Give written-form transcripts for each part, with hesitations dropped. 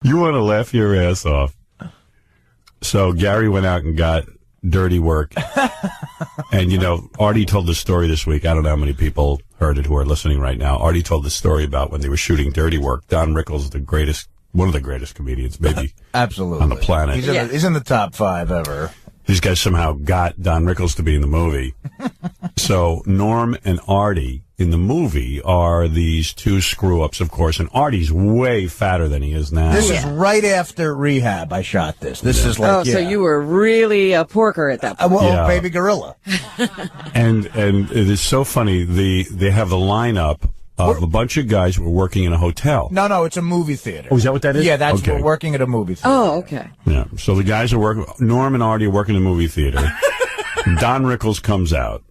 You want to laugh your ass off. So Gary went out and got Dirty Work. And, Artie told the story this week. I don't know how many people heard it who are listening right now. Artie told the story about when they were shooting Dirty Work. Don Rickles, one of the greatest comedians, maybe absolutely on the planet. He's in the top 5 ever. These guys somehow got Don Rickles to be in the movie. So Norm and Artie in the movie are these two screw-ups, of course, and Artie's way fatter than he is now. This is right after rehab. I shot this. This is like, so you were really a porker at that point. Baby gorilla. and it is so funny. They have the lineup of a bunch of guys who were working in a hotel. No, it's a movie theater. Oh, is that what that is? Yeah, we're working at a movie theater. Oh, okay. Yeah, so the guys are working. Norm and Artie are working in a movie theater. Don Rickles comes out.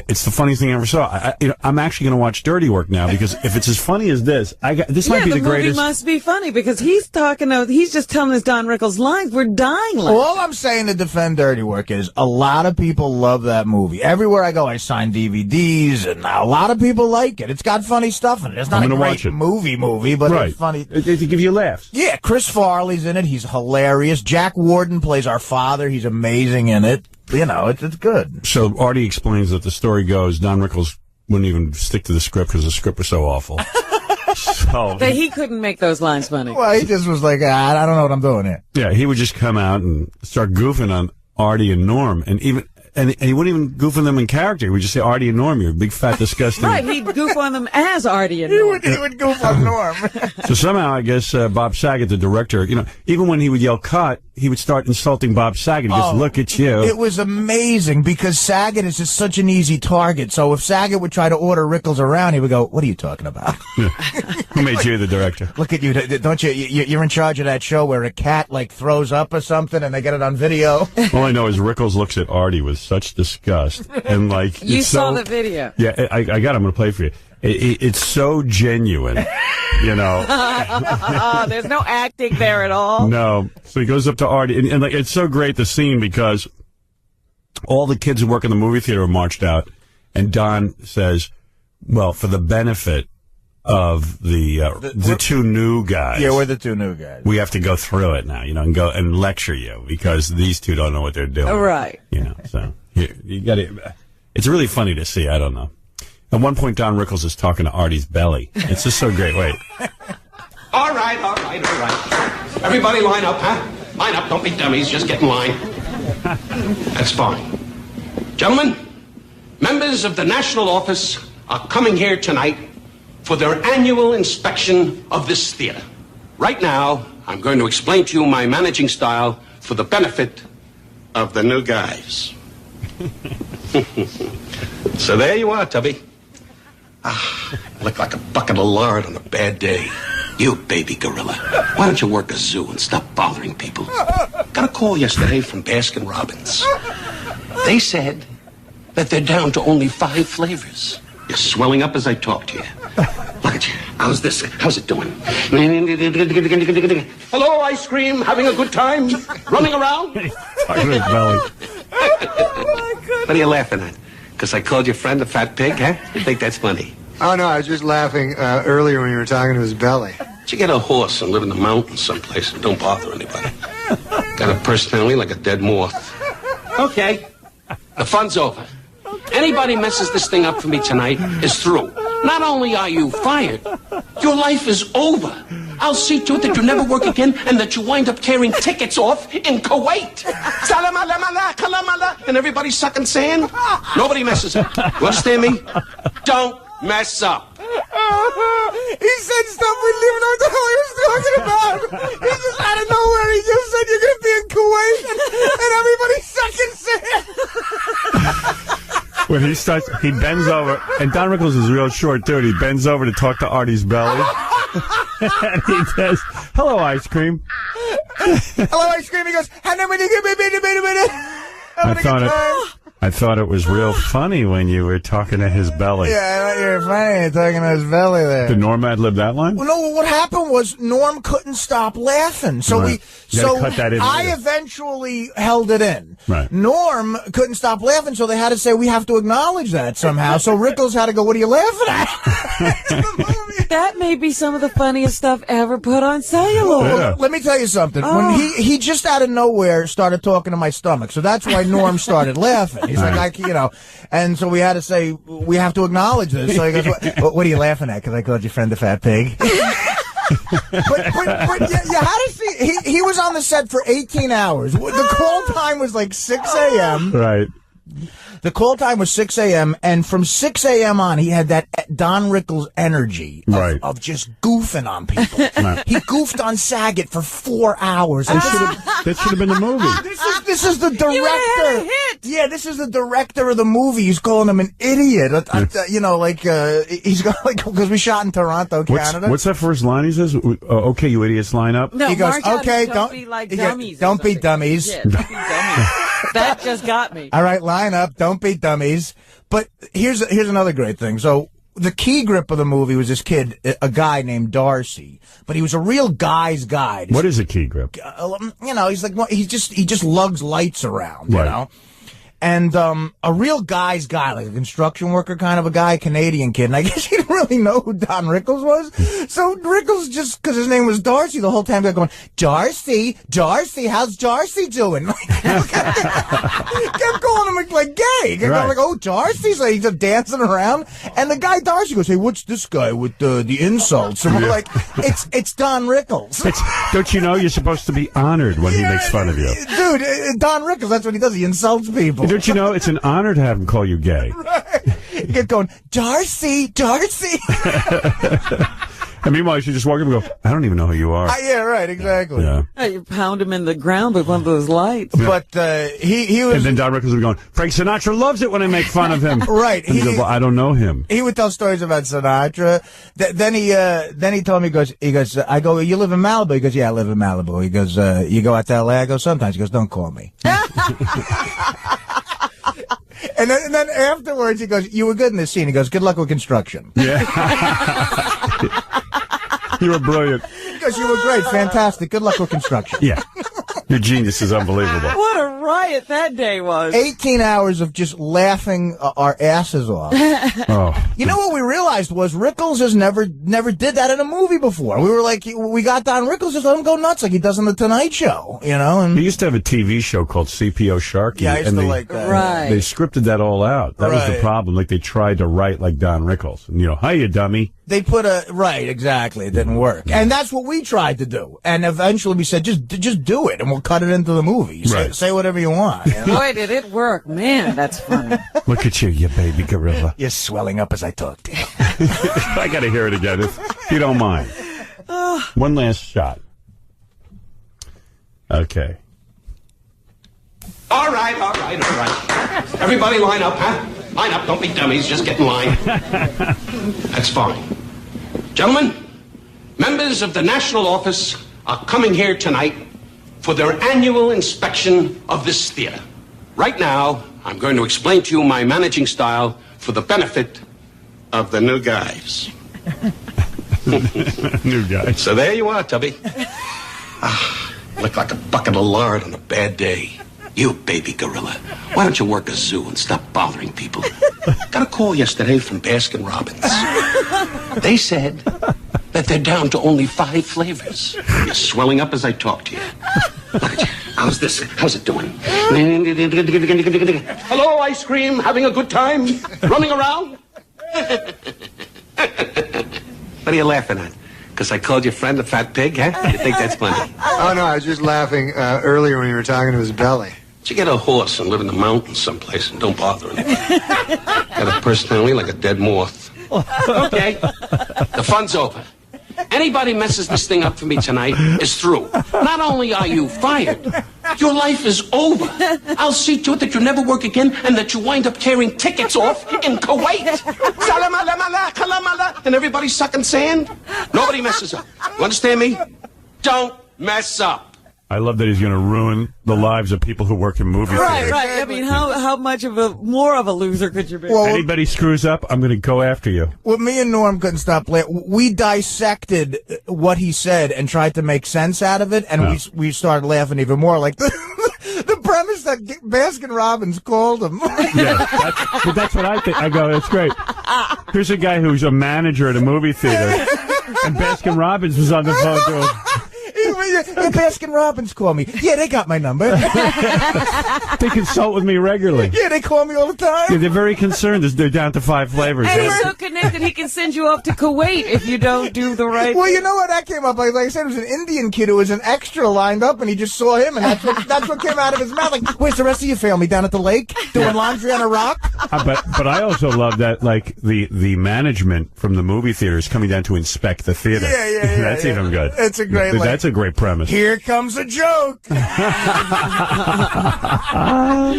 It's the funniest thing I ever saw. I'm actually going to watch Dirty Work now because if it's as funny as this, this might be the greatest. The movie must be funny because he's just telling us Don Rickles lines. We're dying. All I'm saying to defend Dirty Work is a lot of people love that movie. Everywhere I go, I sign DVDs, and a lot of people like it. It's got funny stuff in it. It's not a great movie, but it's funny. To give you laughs. Yeah, Chris Farley's in it. He's hilarious. Jack Warden plays our father. He's amazing in it. It's good. So Artie explains that the story goes, Don Rickles wouldn't even stick to the script because the script was so awful. But he couldn't make those lines funny. Well, he just was like, I don't know what I'm doing here. Yeah, he would just come out and start goofing on Artie and Norm, and he wouldn't even goof on them in character. He would just say, Artie and Norm, you're a big, fat, disgusting... Right, he'd goof on them as Artie and Norm. He would goof on Norm. So somehow, I guess, Bob Saget, the director, even when he would yell cut, he would start insulting Bob Saget. He goes, look at you. It was amazing because Saget is just such an easy target. So if Saget would try to order Rickles around, he would go, what are you talking about? Who made you the director? Look at you. Don't you? You're in charge of that show where a cat, throws up or something and they get it on video. All I know is Rickles looks at Artie with such disgust. And, you saw the video. Yeah, I got it. I'm going to play it for you. It's so genuine, There's no acting there at all. No. So he goes up to Artie, and it's so great, the scene, because all the kids who work in the movie theater marched out, and Don says, well, for the benefit of the two new guys. Yeah, we're the two new guys. We have to go through it now, and go and lecture you, because these two don't know what they're doing. Right. So you got to. It's really funny to see. I don't know. At one point, Don Rickles is talking to Artie's belly. It's just so great. Wait. All right. Everybody line up, huh? Line up. Don't be dummies. Just get in line. That's fine. Gentlemen, members of the National Office are coming here tonight for their annual inspection of this theater. Right now, I'm going to explain to you my managing style for the benefit of the new guys. So there you are, Tubby. Look like a bucket of lard on a bad day. You baby gorilla. Why don't you work a zoo and stop bothering people? Got a call yesterday from Baskin Robbins. They said that they're down to only 5 flavors. You're swelling up as I talk to you. Look at you. How's this? How's it doing? Hello, ice cream. Having a good time? Running around? Talking to his belly. What are you laughing at? Because I called your friend a fat pig, huh? You think that's funny? Oh, no, I was just laughing earlier when you were talking to his belly. You get a horse and live in the mountains someplace and don't bother anybody. Got a personality like a dead moth. Okay. The fun's over. Anybody messes this thing up for me tonight is through. Not only are you fired, your life is over. I'll see to it that you never work again and that you wind up tearing tickets off in Kuwait. Salam alamala, kalamala, and everybody sucking sand. Nobody messes up. You understand me? Don't mess up. He said stuff we didn't even know what the hell he was talking about. He just out of nowhere, he just said you're going to be in Kuwait and everybody's sucking sand. When he starts, he bends over, and Don Rickles is real short, too, and he bends over to talk to Artie's belly. And he says, hello, ice cream. Hello, ice cream. He goes, I I thought it was real funny when you were talking to his belly. Yeah, I thought you were funny talking to his belly there. Did Norm ad-lib that line? Well, no, what happened was Norm couldn't stop laughing. So Right. Cut that in I later. eventually held it in. Right. Norm couldn't stop laughing, so they had to say, we have to acknowledge that somehow. So Rickles had to go, what are you laughing at? That may be some of the funniest stuff ever put on celluloid. Yeah. Let me tell you something. When he just out of nowhere started talking to my stomach, so that's why Norm started laughing. He's like, and so we had to say, we have to acknowledge this. So he goes, what are you laughing at? Because I called your friend a fat pig. but you had to see, he was on the set for 18 hours. The call time was like 6 a.m. Right. The call time was 6 a.m., and from 6 a.m. on, he had that Don Rickles energy of just goofing on people. Right. He goofed on Saget for 4 hours. That should have been the movie. This is the director. You had a hit. Yeah, this is the director of the movie. He's calling him an idiot. He's got because we shot in Toronto, Canada. What's that first line he says? Okay, you idiots, line up. No, He goes, Mark okay, don't be like dummies. don't be dummies. Yeah, don't be dummies. That just got me. All right, line up. Don't be dummies. But here's another great thing. So the key grip of the movie was this kid, a guy named Darcy, but he was a real guy's guy. What is a key grip? He's like he just lugs lights around, you Right. know. And a real guy's guy, like a construction worker kind of a guy, Canadian kid. And I guess he didn't really know who Don Rickles was. So Rickles, just because his name was Darcy, the whole time kept going, Darcy, how's Darcy doing? Kept calling him like gay. Kept going like, oh, Darcy. So he's just dancing around. And the guy Darcy goes, hey, what's this guy with the insults? And we're like, it's Don Rickles. Don't you know you're supposed to be honored when he makes fun of you? Dude, Don Rickles, that's what he does. He insults people. Don't you know it's an honor to have him call you gay? Right. You get going, Darcy. And meanwhile, you should just walk up and go, I don't even know who you are. Yeah, right, exactly. Yeah. You pound him in the ground with one of those lights. But he was... And then Don Rickles would be going, Frank Sinatra loves it when I make fun of him. Right. And he goes, well, I don't know him. He would tell stories about Sinatra. Then he told me, he goes, I go, you live in Malibu? He goes, yeah, I live in Malibu. He goes, you go out to L.A.? I go, sometimes. He goes, don't call me. And then afterwards, he goes, you were good in this scene. He goes, good luck with construction. Yeah. You were brilliant. He goes, you were great. Fantastic. Good luck with construction. Yeah. Your genius is unbelievable. What a riot that day was. 18 hours of just laughing our asses off. Oh. You know what we realized was Rickles has never did that in a movie before. We were like, we got Don Rickles, just let him go nuts like he does on The Tonight Show, you know? And He used to have a TV show called CPO Sharky. yeah, I used and to they, like that. Right. They scripted that all out. That was the Right. problem. Like, they tried to write like Don Rickles. And, hi, you dummy. They put right, exactly. It didn't work. And that's what we tried to do. And eventually we said, just do it, and we'll cut it into the movie. Say whatever you want. You know? Boy, did it work. Man, that's funny. Look at you baby gorilla. You're swelling up as I talk to you. I got to hear it again, if you don't mind. One last shot. Okay. All right. Everybody line up, huh? Line up, don't be dummies, just get in line. That's fine. Gentlemen, members of the National Office are coming here tonight for their annual inspection of this theater. Right now, I'm going to explain to you my managing style for the benefit of the new guys. New guy. So there you are, Tubby. Look like a bucket of lard on a bad day. You baby gorilla. Why don't you work a zoo and stop bothering people? Got a call yesterday from Baskin Robbins. They said that they're down to only 5 flavors. You're swelling up as I talk to you. Look at you. How's this? How's it doing? Hello, ice cream. Having a good time? Running around? What are you laughing at? Because I called your friend a fat pig, huh? You think that's funny? Oh, no, I was just laughing earlier when you were talking to his belly. You get a horse and live in the mountains someplace and don't bother anybody. Got a personality like a dead moth. Okay. The fun's over. Anybody messes this thing up for me tonight is through. Not only are you fired, your life is over. I'll see to it that you never work again and that you wind up tearing tickets off in Kuwait. And everybody's sucking sand. Nobody messes up. You understand me? Don't mess up. I love that he's going to ruin the lives of people who work in movie theaters. Right. I mean, how much of more of a loser could you be? Well, Anybody screws up, I'm going to go after you. well, me and Norm couldn't stop laughing. We dissected what he said and tried to make sense out of it, and we started laughing even more. Like the premise that Baskin-Robbins called him. Yeah, that's what I think. I go, that's great. Here's a guy who's a manager at a movie theater, and Baskin-Robbins was on the phone to him. Yeah, Baskin-Robbins call me. Yeah, they got my number. They consult with me regularly. Yeah, they call me all the time. Yeah, they're very concerned. They're down to 5 flavors. And he's so connected, he can send you off to Kuwait if you don't do the right Well, thing. you know what? That came up. Like I said, it was an Indian kid who was an extra lined up, and he just saw him, and that's what came out of his mouth. Like, where's the rest of your family? Down at the lake? Doing laundry on a rock? But I also love that, like, the management from the movie theater is coming down to inspect the theater. Yeah. That's even good. It's a great, That's a great premise. Here comes a joke.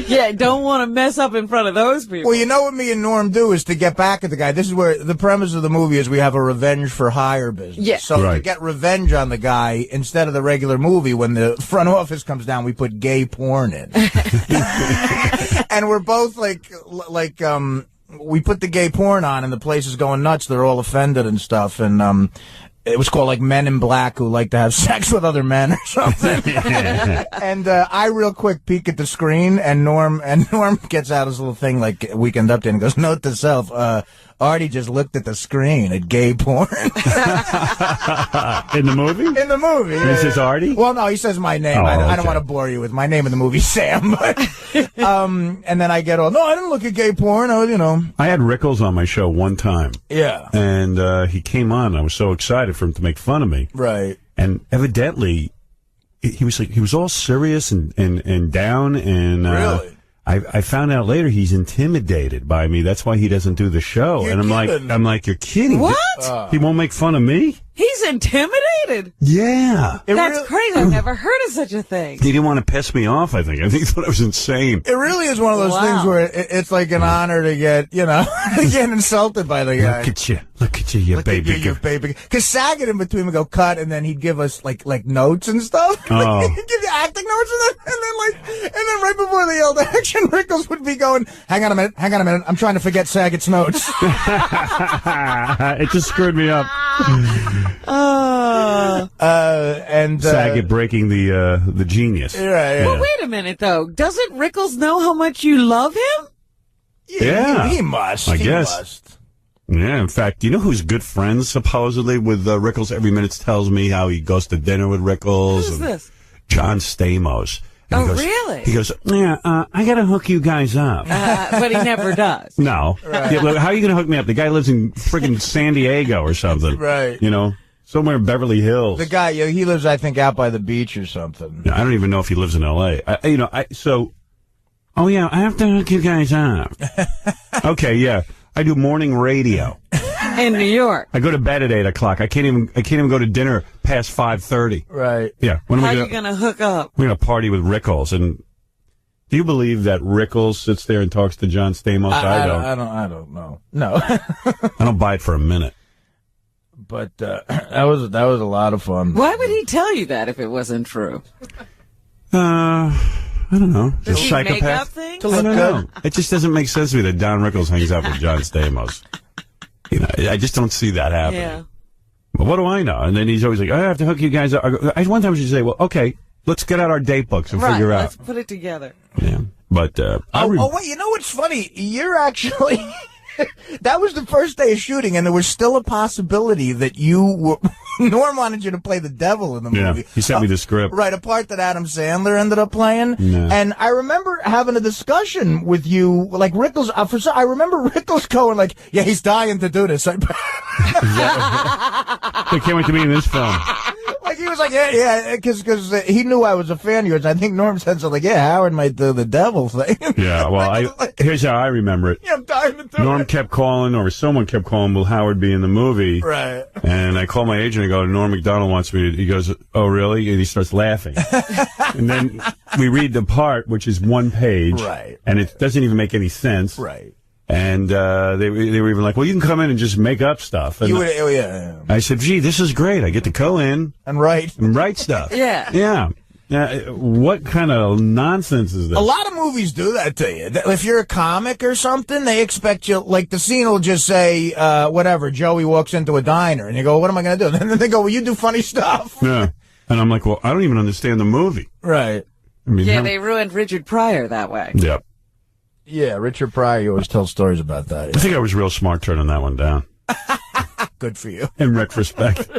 Yeah, don't want to mess up in front of those people. Well, you know what me and Norm do is to get back at the guy. This is where the premise of the movie is we have a revenge for hire business. Yeah. So to Right. get revenge on the guy, instead of the regular movie, when the front office comes down, we put gay porn in. And we're both we put the gay porn on and the place is going nuts. They're all offended and stuff. And, it was called like Men in Black who like to have sex with other men or something. And I real quick peek at the screen, and Norm gets out his little thing like Weekend Update and goes, note to self, Artie just looked at the screen at gay porn. In the movie? In the movie. He says Artie? Well, no, he says my name. Oh, I don't okay. want to bore you with my name in the movie, Sam. But, and then I get all, no, I didn't look at gay porn. I had Rickles on my show one time. Yeah. And he came on. I was so excited for him to make fun of me. Right. And evidently, he was all serious and down. And Really? I found out later he's intimidated by me. That's why he doesn't do the show. You're and kidding. I'm like, you're kidding? What? He won't make fun of me? He's intimidated. Yeah. That's crazy. I've never heard of such a thing. He didn't want to piss me off, I think. I think he thought I was insane. It really is one of those Wow. things where it's like an honor to get, get insulted by the guy. Look at you, you baby. You baby. Because Saget in between would go cut, and then he'd give us like notes and stuff. Oh. He'd give you acting notes, and then right before they yelled action, Rickles would be going, hang on a minute, I'm trying to forget Saget's notes. It just screwed me up. Saget breaking the genius. Yeah. Well, wait a minute, though. Doesn't Rickles know how much you love him? Yeah. He must. I He guess. must. Yeah, in fact, you know who's good friends, supposedly, with Rickles? Every minute tells me how he goes to dinner with Rickles. Who's this? John Stamos. And he Oh, goes, really? He goes, yeah, I got to hook you guys up. But he never does. No. Yeah, look, how are you going to hook me up? The guy lives in friggin' San Diego or something. Right. Somewhere in Beverly Hills. The guy, he lives, I think, out by the beach or something. I don't even know if he lives in L.A. Oh, yeah, I have to hook you guys up. Okay, yeah. I do morning radio. In New York. I go to bed at 8 o'clock. I can't even go to dinner past 5:30. Right. Yeah. When How am I are you going to hook up? We're going to party with Rickles. And do you believe that Rickles sits there and talks to John Stamos? I don't know. No. I don't buy it for a minute. But that was a lot of fun. Why would he tell you that if it wasn't true? I don't know. Does Just he make up psychopath. things? To I look don't good. know. It just doesn't make sense to me that Don Rickles hangs out with John Stamos. I just don't see that happening. Yeah. But what do I know? And then he's always like, I have to hook you guys up. One time she say, well, okay, let's get out our date books and figure out. Let's put it together. Yeah. But, Wait, you know what's funny? You're actually... That was the first day of shooting, and there was still a possibility that Norm wanted you to play the devil in the movie. Yeah, he sent me the script. Right, a part that Adam Sandler ended up playing. Yeah. And I remember having a discussion with you, like Rickles, I remember Rickles going like, yeah, he's dying to do this. They can't wait to be in this film. Like, he was like, yeah, because he knew I was a fan of yours. I think Norm said something like, yeah, Howard might do the devil thing. Yeah, well, here's how I remember it. Yeah, I'm dying to do Norm it. kept calling, or someone kept calling, will Howard be in the movie? Right. And I call my agent and go, Norm Macdonald wants me to, he goes, oh, really? And he starts laughing. And then we read the part, which is one page. Right. And it doesn't even make any sense. Right. And they were even like, well, you can come in and just make up stuff. And Yeah. I said, gee, this is great. I get to go in And right. and write stuff. Yeah. Yeah. What kind of nonsense is this? A lot of movies do that to you. If you're a comic or something, they expect you, like the scene will just say, whatever, Joey walks into a diner, and you go, what am I going to do? And then they go, well, you do funny stuff. Yeah. And I'm like, well, I don't even understand the movie. Right. I mean, Yeah, they ruined Richard Pryor that way. Yep. Yeah, Richard Pryor, you always tell stories about that. Yeah. I think I was real smart turning that one down. Good for you. In retrospect.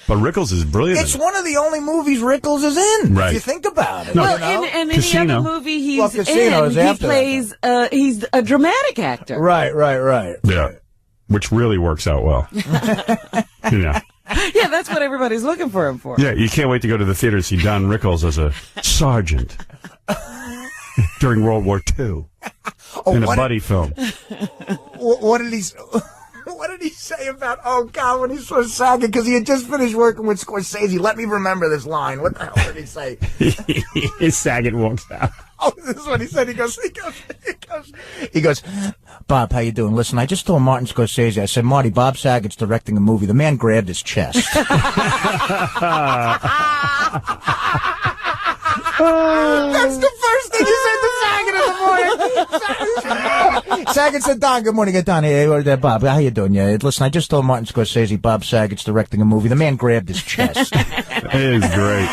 But Rickles is brilliant. It's one of the only movies Rickles is in, Right. if you think about it. No. Well, you know? in any Casino. other movie he's Well, Casino in, is he after plays, he's a dramatic actor. Right. Yeah. Which really works out well. Yeah. Yeah, that's what everybody's looking for him for. Yeah, you can't wait to go to the theater to see Don Rickles as a sergeant during World War II in a buddy film. What did he say about, oh, God, when he saw Saget, because he had just finished working with Scorsese. Let me remember this line. What the hell did he say? Saget walks out. Oh, this is what he said. He goes, Bob, how you doing? Listen, I just told Martin Scorsese, I said, Marty, Bob Saget's directing a movie. The man grabbed his chest. That's the first thing he said to Saget in the morning. Saget said, Don, good morning. Don, hey, Bob, how you doing? Yeah, listen, I just told Martin Scorsese Bob Saget's directing a movie. The man grabbed his chest. It is great.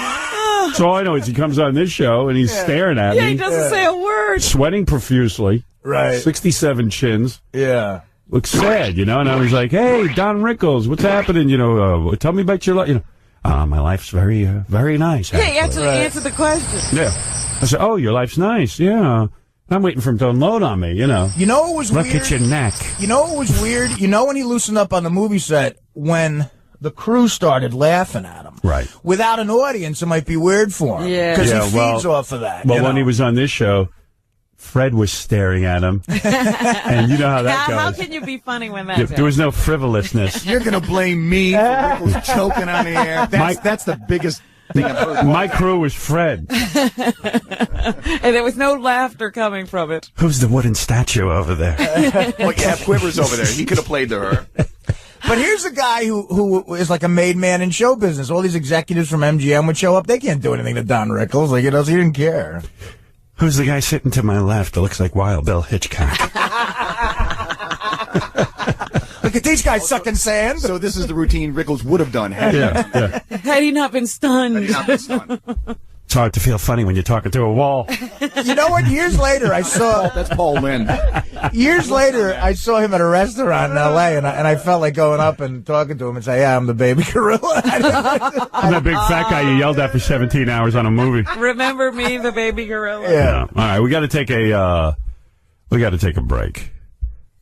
So all I know is he comes on this show and he's staring at Yeah, me. he doesn't say a word. Sweating profusely. Right. 67 chins. Yeah. Looks sad, you know, and I was like, hey, Don Rickles, what's happening? You know, tell me about your life. You know, my life's very, very nice. Yeah, he actually. actually answered the question. Yeah. I said, oh, your life's nice. Yeah. I'm waiting for him to unload on me, you know. You know what was Look weird? at your neck. You know what was weird? You know when he loosened up on the movie set, when the crew started laughing at him. Right. Without an audience, it might be weird for him. Yeah. Because Yeah, he well- feeds off of that. Well, you when know? he was on this show, Fred was staring at him. And you know how that goes. How can you be funny when that's There was no frivolousness. You're going to blame me for Rickles choking on the air? That's the biggest thing I've heard. My crew was Fred. And there was no laughter coming from it. Who's the wooden statue over there? Well, you have Quivers over there. He could have played to her. But here's a guy who is like a made man in show business. All these executives from MGM would show up. They can't do anything to Don Rickles. Like, you know, so he didn't care. Who's the guy sitting to my left that looks like Wild Bill Hitchcock? Look at these guys sucking sand. So this is the routine Rickles would have done had Yeah. Had he not been stunned. he not been stunned. It's hard to feel funny when you're talking to a wall. You know what? Years later, I saw That's Paul Lynn. him at a restaurant in L.A., and I felt like going up and talking to him and say, yeah, I'm the baby gorilla. I'm that big fat guy you yelled at for 17 hours on a movie. Remember me, the baby gorilla? Yeah. All right, we got to take a break.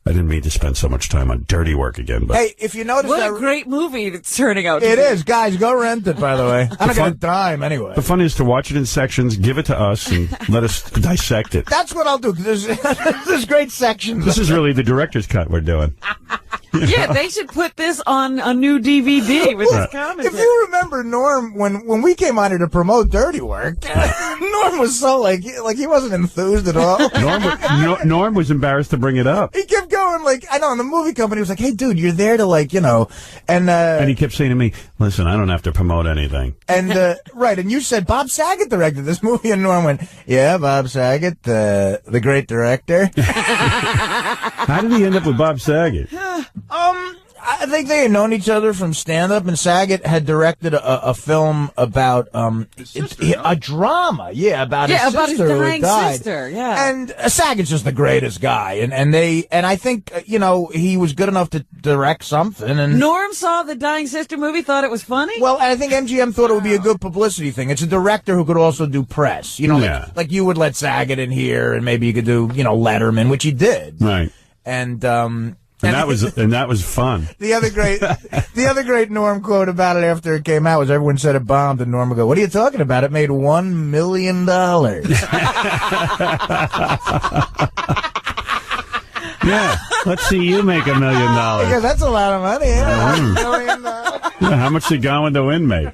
I didn't mean to spend so much time on Dirty Work again, but Hey, if you notice What that... a great movie it's turning out to It be. is. Guys, go rent it, by the way. I don't got a dime anyway. the fun is to watch it in sections, give it to us, and let us dissect it. That's what I'll do, because there's great sections. This is really the director's cut we're doing. Yeah, they should put this on a new DVD with this commentary. If you remember Norm, when we came on here to promote Dirty Work, Norm was so like he wasn't enthused at all. Norm was embarrassed to bring it up. He kept going like, I know, and the movie company was like, hey dude, you're there to like, you know, And he kept saying to me, listen, I don't have to promote anything. right, and you said Bob Saget directed this movie, and Norm went, yeah, Bob Saget, the great director. How did he end up with Bob Saget? I think they had known each other from stand-up, and Saget had directed a film about a drama, about his about his sister who dying had died. sister, yeah. And Saget's just the greatest guy, and I think he was good enough to direct something. And Norm saw the dying sister movie, thought it was funny. well, I think MGM thought it would be a good publicity thing. It's a director who could also do press, Yeah. like you would let Saget in here, and maybe you could do Letterman, which he did, Right. and that was fun. The other great Norm quote about it after it came out was everyone said it bombed, and Norm would go, what are you talking about? It made $1 million. Yeah. Let's see you make $1 million. Because that's a lot of money. Yeah. Yeah, how much did Gone with the Wind make?